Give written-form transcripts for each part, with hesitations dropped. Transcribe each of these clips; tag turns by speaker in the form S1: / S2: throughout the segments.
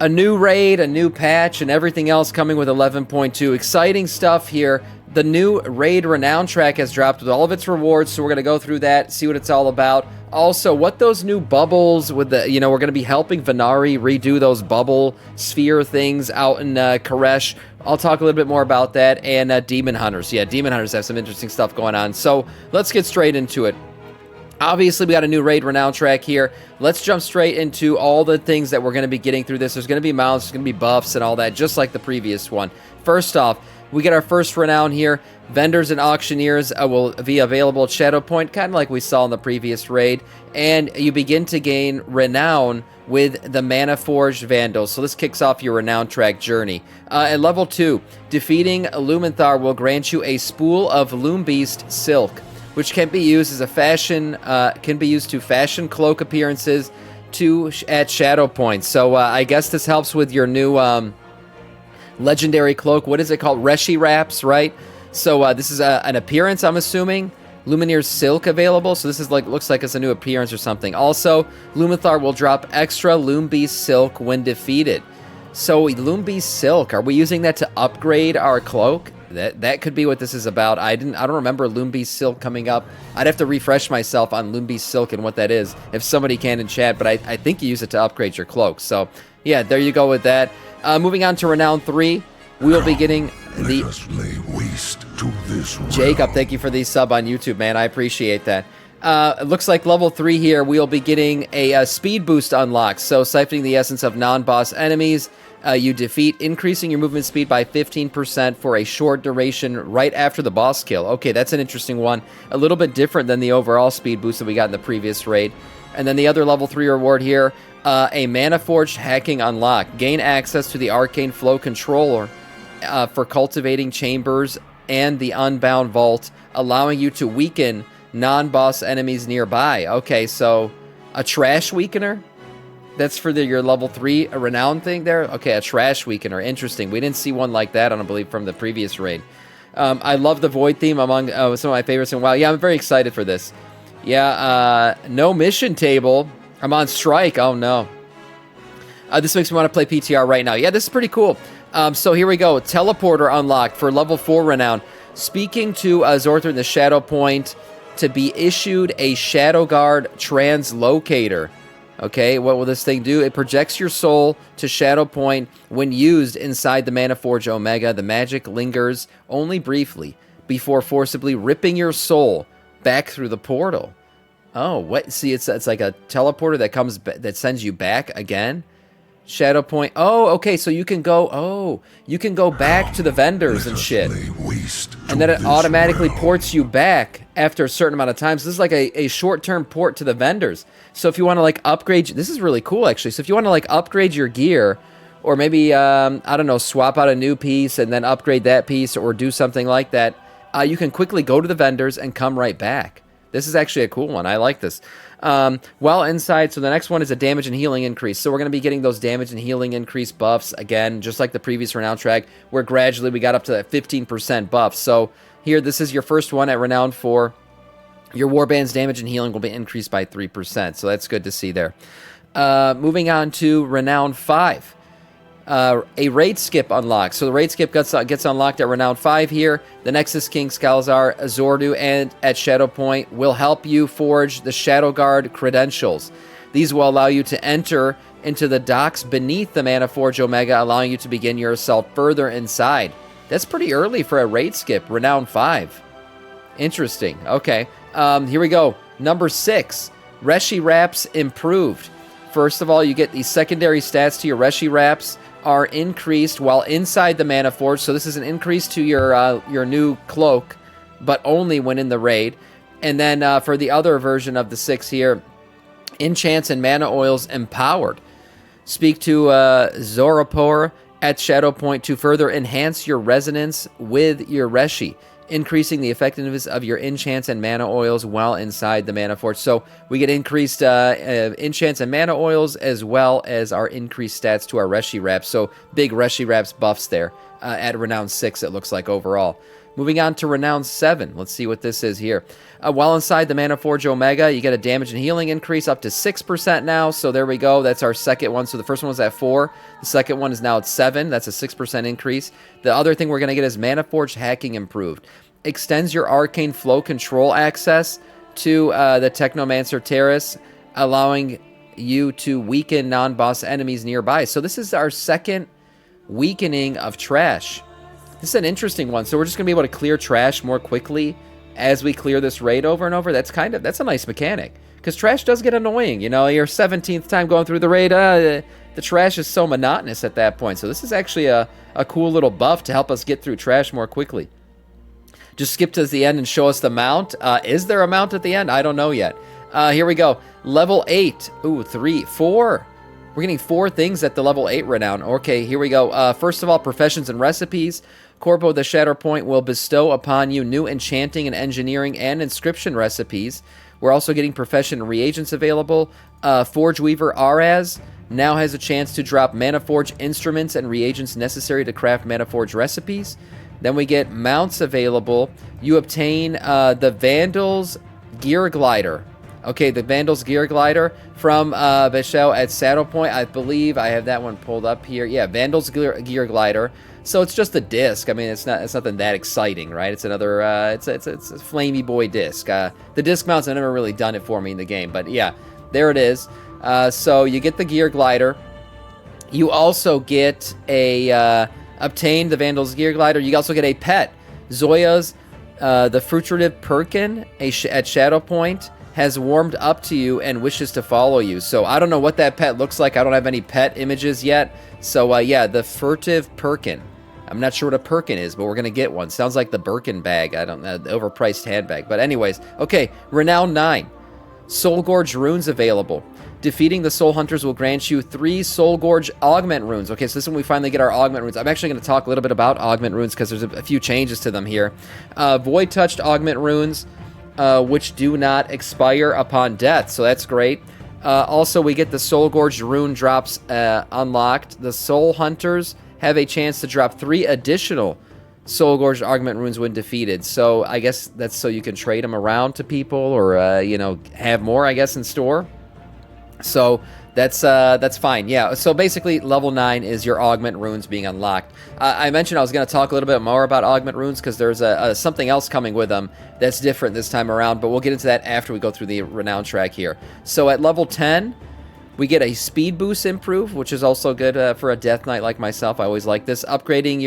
S1: a new raid, a new patch, and everything else coming with 11.2. Exciting stuff here. The new raid Renown track has dropped with all of its rewards, so we're going to go through that, see what it's all about. Also, what those new bubbles with the, we're going to be helping Venari redo those bubble sphere things out in Koresh. I'll talk a little bit more about that. And Demon Hunters. Yeah, Demon Hunters have some interesting stuff going on. So let's get straight into it. Obviously, we got a new raid Renown track here. Let's jump straight into all the things that we're going to be getting through this. There's going to be mounts, there's going to be buffs and all that, just like the previous one. First off, we get our first Renown here. Vendors and auctioneers will be available at Shadow Point, kind of like we saw in the previous raid. And you begin to gain Renown with the Mana Forged Vandals. So this kicks off your Renown track journey. At level 2, defeating Lumenthar will grant you a spool of Loom Beast Silk, which can be used as a fashion, to fashion cloak appearances at Shadow Point. So I guess this helps with your new legendary cloak. What is it called? Reshi Wraps, right? So this is an appearance, I'm assuming. Lumineer's Silk available, so this is looks like it's a new appearance or something. Also, Lumenthar will drop extra Loom Beast Silk when defeated. So Loom Beast Silk, are we using that to upgrade our cloak? That could be what this is about. I don't remember Loom Beast Silk coming up. I'd have to refresh myself on Loom Beast Silk and what that is, if somebody can in chat, but I think you use it to upgrade your cloak. So, yeah, there you go with that. Moving on to Renown 3, we will be getting the...
S2: Let us lay waste to this
S1: Jacob, thank you for the sub on YouTube, man. I appreciate that. It looks like level 3 here, we'll be getting a speed boost unlocked. So, siphoning the essence of non-boss enemies. You defeat, increasing your movement speed by 15% for a short duration right after the boss kill. Okay, that's an interesting one. A little bit different than the overall speed boost that we got in the previous raid. And then the other level 3 reward here, a Mana Forged Hacking Unlock. Gain access to the Arcane Flow Controller for cultivating chambers and the Unbound Vault, allowing you to weaken non-boss enemies nearby. Okay, so a Trash Weakener? That's for your level 3 Renown thing there? Okay, a Trash Weakener. Interesting. We didn't see one like that, I don't believe, from the previous raid. I love the Void theme among some of my favorites in WoW. Yeah, I'm very excited for this. Yeah, no mission table. I'm on strike. Oh, no. This makes me want to play PTR right now. Yeah, this is pretty cool. So here we go. Teleporter unlocked for level 4 Renown. Speaking to Zorthor in the Shadow Point to be issued a Shadow Guard Translocator. Okay, what will this thing do? It projects your soul to Shadow Point when used inside the Mana Forge Omega. The magic lingers only briefly before forcibly ripping your soul back through the portal. Oh, what? See, it's like a teleporter that sends you back again. Shadow Point. Oh, okay, so you can go. Oh, you can go back to the vendors and shit, and then it automatically ports you back after a certain amount of time. So this is like a short-term port to the vendors. So if you want to upgrade, this is really cool actually. So if you want to upgrade your gear, or maybe I don't know, swap out a new piece and then upgrade that piece, or do something like that, you can quickly go to the vendors and come right back. This is actually a cool one. I like this. While inside, so the next one is a damage and healing increase. So we're going to be getting those damage and healing increase buffs again, just like the previous Renown track, where gradually we got up to that 15% buff. So here, this is your first one at Renown 4. Your Warband's damage and healing will be increased by 3%. So that's good to see there. Moving on to Renown 5. A raid skip unlocked. So the raid skip gets unlocked at Renown 5 here. The Nexus King, Scalzar, Zordu, and at Shadow Point will help you forge the Shadow Guard credentials. These will allow you to enter into the docks beneath the Mana Forge Omega, allowing you to begin your assault further inside. That's pretty early for a raid skip, Renown 5. Interesting. Okay, here we go. Number 6, Reshi Wraps improved. First of all, you get the secondary stats to your Reshi Wraps are increased while inside the Mana Forge. So this is an increase to your new cloak, but only when in the raid. And then for the other version of the 6 here, enchants and mana oils empowered. Speak to Zorapor at Shadow Point to further enhance your resonance with your Reshi, increasing the effectiveness of your enchants and mana oils while inside the Mana Forge. So we get increased enchants and mana oils, as well as our increased stats to our Reshi Wraps. So big Reshi Wraps buffs there at Renown 6, it looks like overall. Moving on to Renown 7. Let's see what this is here. While inside the Mana Forge Omega, you get a damage and healing increase up to 6% now. So there we go. That's our second one. So the first one was at 4. The second one is now at 7. That's a 6% increase. The other thing we're going to get is Mana Forge Hacking Improved. Extends your Arcane Flow control access to the Technomancer Terrace, allowing you to weaken non-boss enemies nearby. So this is our second weakening of trash. This is an interesting one. So we're just going to be able to clear trash more quickly as we clear this raid over and over. That's a nice mechanic, because trash does get annoying. You know, your 17th time going through the raid, the trash is so monotonous at that point. So this is actually a cool little buff to help us get through trash more quickly. Just skip to the end and show us the mount. Is there a mount at the end? I don't know yet. Here we go. Level 8. Ooh, 3, 4. We're getting 4 things at the level 8 renown. Okay, here we go. First of all, professions and recipes. Corpo the Shatterpoint will bestow upon you new enchanting and engineering and inscription recipes. We're also getting profession reagents available. Forge Weaver Araz now has a chance to drop Mana Forge instruments and reagents necessary to craft Mana Forge recipes. Then we get mounts available. You obtain the Vandal's Gear Glider. Okay, the Vandal's Gear Glider from Bechel at Saddle Point. I believe I have that one pulled up here. Yeah, Vandal's Gear Glider. So it's just a disc. I mean, it's nothing that exciting, right? It's another it's a flamey boy disc. The disc mounts have never really done it for me in the game, but yeah, there it is. So you get the Gear Glider. You also get a obtain the Vandal's Gear Glider. You also get a pet. Zoya's the Fruitrative Perkin at Shadow Point has warmed up to you and wishes to follow you. So I don't know what that pet looks like. I don't have any pet images yet. So yeah, the Furtive Perkin. I'm not sure what a Perkin is, but we're going to get one. Sounds like the Birkin bag. I don't know, the overpriced handbag. But anyways, okay, Renown 9. Soul Gorge runes available. Defeating the Soul Hunters will grant you 3 Soul Gorge Augment runes. Okay, so this is when we finally get our Augment runes. I'm actually going to talk a little bit about Augment runes because there's a few changes to them here. Void Touched Augment runes, which do not expire upon death, so that's great. Also, we get the Soul Gorge rune drops unlocked. The Soul Hunters have a chance to drop 3 additional Soul Gorge Augment runes when defeated. So I guess that's so you can trade them around to people, or you know, have more, I guess, in store. So that's fine. Yeah, so basically level 9 is your Augment runes being unlocked. I mentioned I was going to talk a little bit more about Augment runes because there's something else coming with them that's different this time around, but we'll get into that after we go through the Renown track here. So at level 10, we get a speed boost improve, which is also good for a Death Knight like myself. I always like this. Upgrading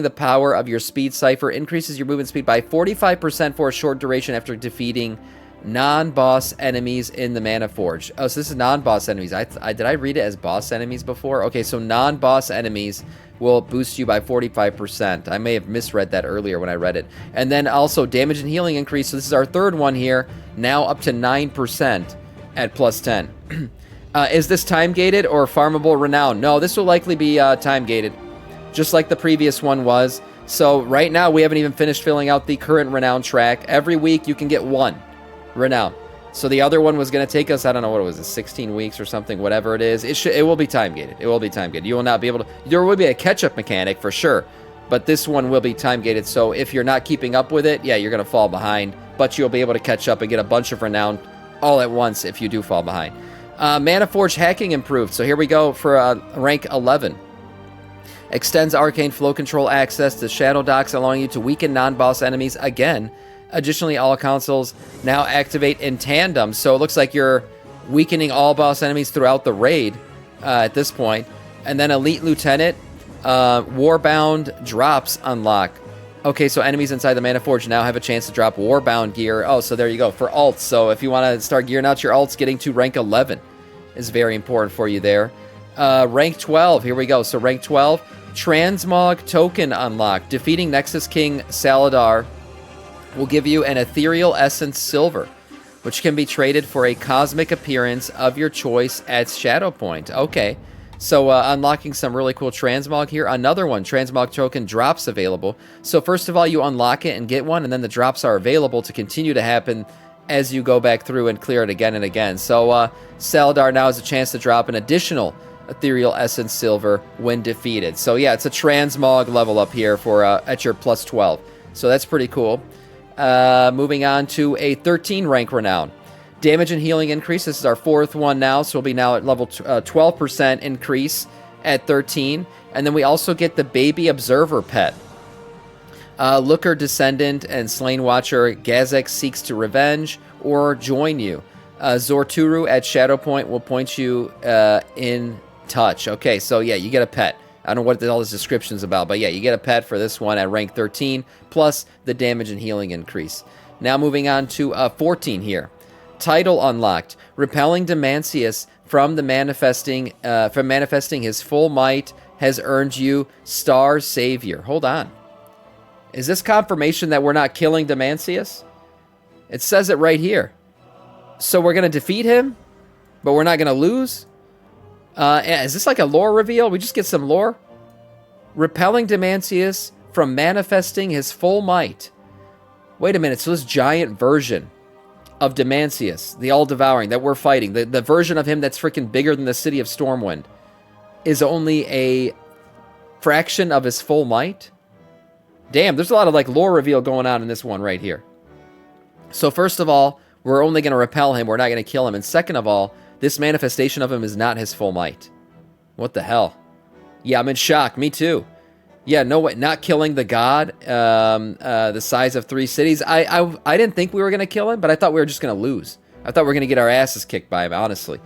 S1: the power of your Speed Cipher increases your movement speed by 45% for a short duration after defeating non-boss enemies in the Mana Forge. Oh, so this is non-boss enemies. Did I read it as boss enemies before? Okay, so non-boss enemies will boost you by 45%. I may have misread that earlier when I read it. And then also damage and healing increase. So this is our third one here, now up to 9% at plus 10. Is this time-gated or farmable renown? No, this will likely be time-gated, just like the previous one was. So right now, we haven't even finished filling out the current renown track. Every week, you can get 1 renown. So the other one was going to take us, I don't know what it was, 16 weeks or something, whatever it is. It will be time-gated. It will be time-gated. You will not be able to... There will be a catch-up mechanic for sure, but this one will be time-gated. So if you're not keeping up with it, yeah, you're going to fall behind, but you'll be able to catch up and get a bunch of renown all at once if you do fall behind. Mana Forge hacking improved. So here we go for rank 11. Extends arcane flow control access to shadow docks, allowing you to weaken non-boss enemies again. Additionally, all consoles now activate in tandem, so it looks like you're weakening all boss enemies throughout the raid at this point. And then Elite Lieutenant, Warbound drops unlock. Okay, so enemies inside the Mana Forge now have a chance to drop Warbound gear. Oh, so there you go, for alts. So if you want to start gearing out your alts, getting to rank 11 is very important for you there. Rank 12, here we go. So rank 12, Transmog token unlocked. Defeating Nexus King Saladar will give you an Ethereal Essence Silver, which can be traded for a cosmic appearance of your choice at Shadow Point. Okay, so unlocking some really cool Transmog here. Another one, Transmog token drops available. So first of all, you unlock it and get one, and then the drops are available to continue to happen as you go back through and clear it again and again. So Saladar now has a chance to drop an additional ethereal essence silver when defeated. So yeah, it's a transmog level up here for at your plus 12. So that's pretty cool. Moving on to a 13 rank renown. Damage and healing increase. This is our 4th one now, so we'll be now at level 12% increase at 13. And then we also get the baby observer pet. Looker descendant and slain watcher Gazek seeks to revenge or join you. Zorturu at Shadow Point will point you in touch. Okay, so yeah, you get a pet. I don't know what all this description's about, but yeah, you get a pet for this one at rank 13, plus the damage and healing increase. Now moving on to 14 here. Title unlocked. Repelling Demancius from manifesting his full might has earned you Star Savior. Hold on. Is this confirmation that we're not killing Demancius? It says it right here. So we're going to defeat him, but we're not going to lose? Is this like a lore reveal? We just get some lore? Repelling Demancius from manifesting his full might. Wait a minute, so this giant version of Demancius, the all-devouring, that we're fighting, the version of him that's freaking bigger than the city of Stormwind, is only a fraction of his full might? Damn, there's a lot of like lore reveal going on in this one right here. So first of all, we're only going to repel him. We're not going to kill him. And second of all, this manifestation of him is not his full might. What the hell? Yeah, I'm in shock. Me too. Yeah, no way. Not killing the god, the size of 3 cities. I didn't think we were going to kill him, but I thought we were just going to lose. I thought we were going to get our asses kicked by him, honestly.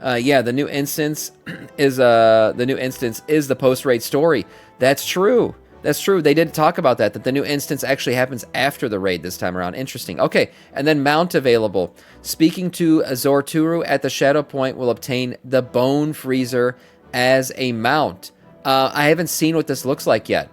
S1: Yeah, the new instance is the post-raid story. That's true. That's true. They did talk about that the new instance actually happens after the raid this time around. Interesting. Okay, and then mount available. Speaking to Zorturu at the Shadow Point will obtain the Bone Freezer as a mount. I haven't seen what this looks like yet.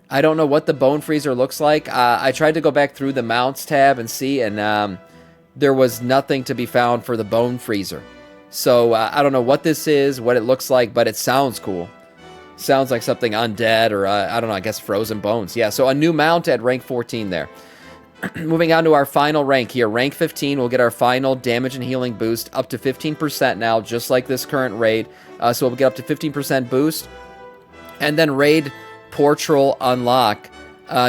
S1: I don't know what the Bone Freezer looks like. I tried to go back through the mounts tab and see, and there was nothing to be found for the Bone Freezer. So I don't know what this is, what it looks like, but it sounds cool. Sounds like something undead or, I don't know, I guess frozen bones. Yeah, so a new mount at rank 14 there. Moving on to our final rank here. Rank 15, we'll get our final damage and healing boost up to 15% now, just like this current raid. So we'll get up to 15% boost. And then raid portal unlock.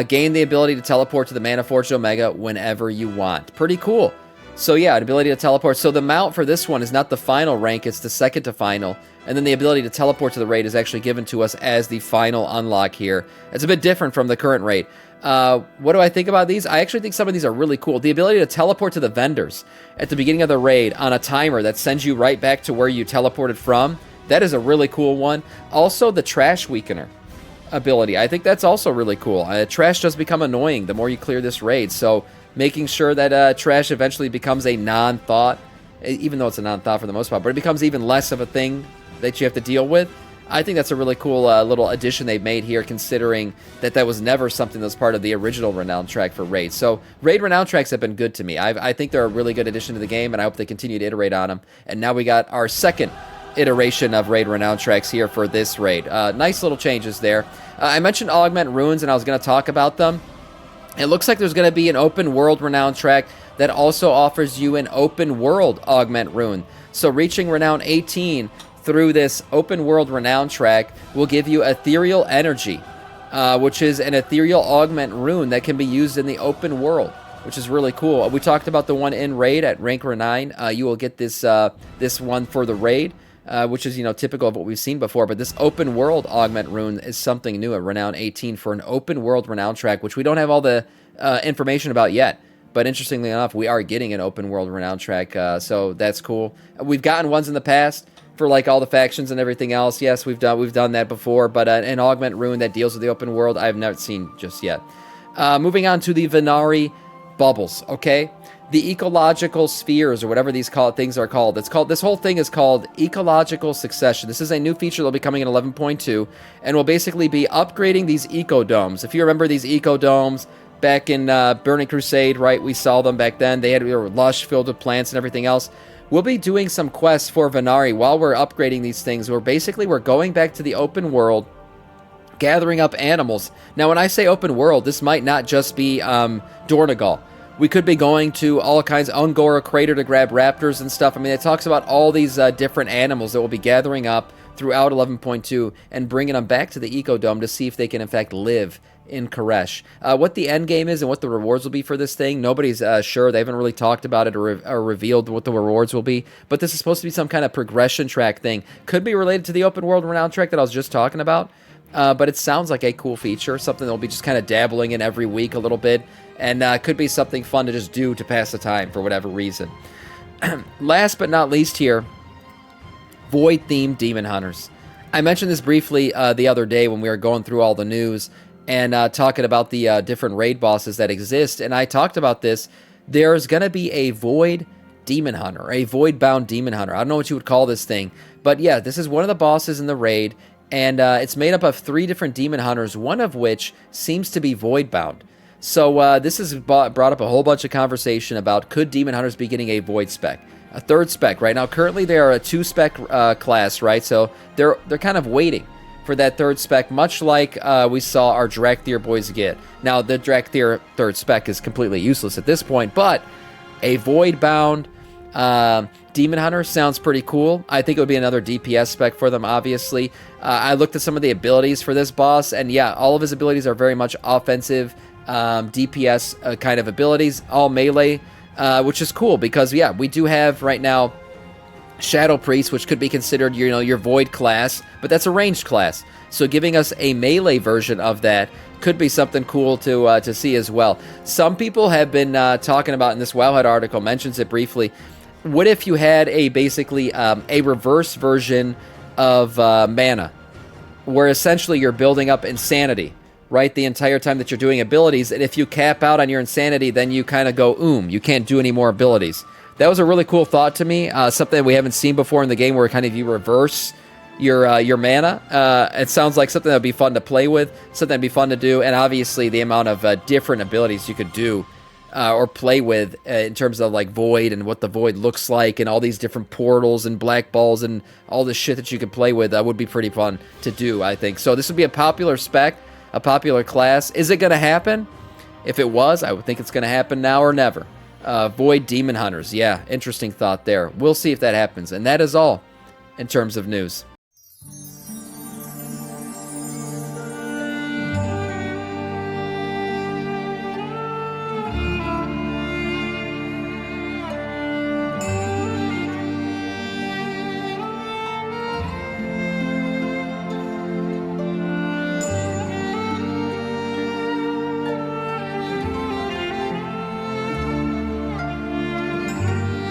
S1: Gain the ability to teleport to the Mana Forged Omega whenever you want. Pretty cool. So yeah, an ability to teleport. So the mount for this one is not the final rank, it's the second to final. And then the ability to teleport to the raid is actually given to us as the final unlock here. It's a bit different from the current raid. What do I think about these? I actually think some of these are really cool. The ability to teleport to the vendors at the beginning of the raid on a timer that sends you right back to where you teleported from. That is a really cool one. Also, the trash weakener ability. I think that's also really cool. Trash does become annoying the more you clear this raid. So making sure that trash eventually becomes a non-thought, even though it's a non-thought for the most part, but it becomes even less of a thing that you have to deal with. I think that's a really cool little addition they've made here, considering that was never something that was part of the original Renown track for Raid. So Raid Renown tracks have been good to me. I think they're a really good addition to the game, and I hope they continue to iterate on them. And now we got our second iteration of Raid Renown tracks here for this raid. Nice little changes there. I mentioned Augment Runes, and I was going to talk about them. It looks like there's going to be an open world Renown track that also offers you an open world Augment Rune. So reaching Renown 18 through this open world Renown track will give you Ethereal Energy, which is an Ethereal Augment Rune that can be used in the open world, which is really cool. We talked about the one in Raid at rank 9. You will get this this one for the Raid, which is, typical of what we've seen before. But this open world Augment Rune is something new at Renown 18 for an open world Renown track, which we don't have all the information about yet. But interestingly enough, we are getting an open world Renown track, so that's cool. We've gotten ones in the past for like all the factions and everything else. Yes, we've done that before, but an Augment Rune that deals with the open world, I've never seen just yet. Moving on to the Venari bubbles, okay? The ecological spheres, or whatever these things are called. This whole thing is called Ecological Succession. This is a new feature that'll be coming in 11.2, and will basically be upgrading these eco-domes. If you remember these eco-domes back in Burning Crusade, right? We saw them back then. They were lush, filled with plants and everything else. We'll be doing some quests for Venari while we're upgrading these things. We're going back to the open world, gathering up animals. Now, when I say open world, this might not just be Dornegal. We could be going to all kinds of Ungora Crater to grab raptors and stuff. I mean, it talks about all these different animals that we'll be gathering up throughout 11.2 and bringing them back to the Ecodome to see if they can in fact live in Koresh. What the end game is and what the rewards will be for this thing, nobody's sure. They haven't really talked about it or revealed what the rewards will be, but this is supposed to be some kind of progression track thing. Could be related to the open world Renown track that I was just talking about, but it sounds like a cool feature, something they'll be just kind of dabbling in every week a little bit, and could be something fun to just do to pass the time for whatever reason. Last but not least here, Void-themed Demon Hunters. I mentioned this briefly the other day when we were going through all the news and talking about the different raid bosses that exist, and I talked about this. There's going to be a Void Demon Hunter, a Void-bound Demon Hunter. I don't know what you would call this thing, but yeah, this is one of the bosses in the raid, and it's made up of 3 different Demon Hunters, one of which seems to be Void-bound. So this has brought up a whole bunch of conversation about could Demon Hunters be getting a Void spec, a 3rd spec, right? Now, currently they are a 2 spec class, right? So they're kind of waiting for that 3rd spec, much like we saw our Drakthir boys get. Now, the Drakthir 3rd spec is completely useless at this point, but a Void-bound Demon Hunter sounds pretty cool. I think it would be another DPS spec for them, obviously. I looked at some of the abilities for this boss, and yeah, all of his abilities are very much offensive, DPS kind of abilities, all melee, which is cool because, yeah, we do have right now Shadow Priest, which could be considered, your Void class, but that's a ranged class. So giving us a melee version of that could be something cool to see as well. Some people have been talking about, and this Wowhead article mentions it briefly, what if you had basically a reverse version of mana, where essentially you're building up insanity, right, the entire time that you're doing abilities, and if you cap out on your insanity, then you kind of go, you can't do any more abilities. That was a really cool thought to me, something that we haven't seen before in the game, where kind of you reverse your mana. It sounds like something that would be fun to play with, something that would be fun to do, and obviously the amount of different abilities you could do or play with in terms of like Void and what the Void looks like and all these different portals and black balls and all this shit that you could play with, that would be pretty fun to do, I think. So this would be a popular spec, a popular class. Is it going to happen? If it was, I would think it's going to happen now or never. Void Demon Hunters. Yeah, interesting thought there. We'll see if that happens. And that is all in terms of news.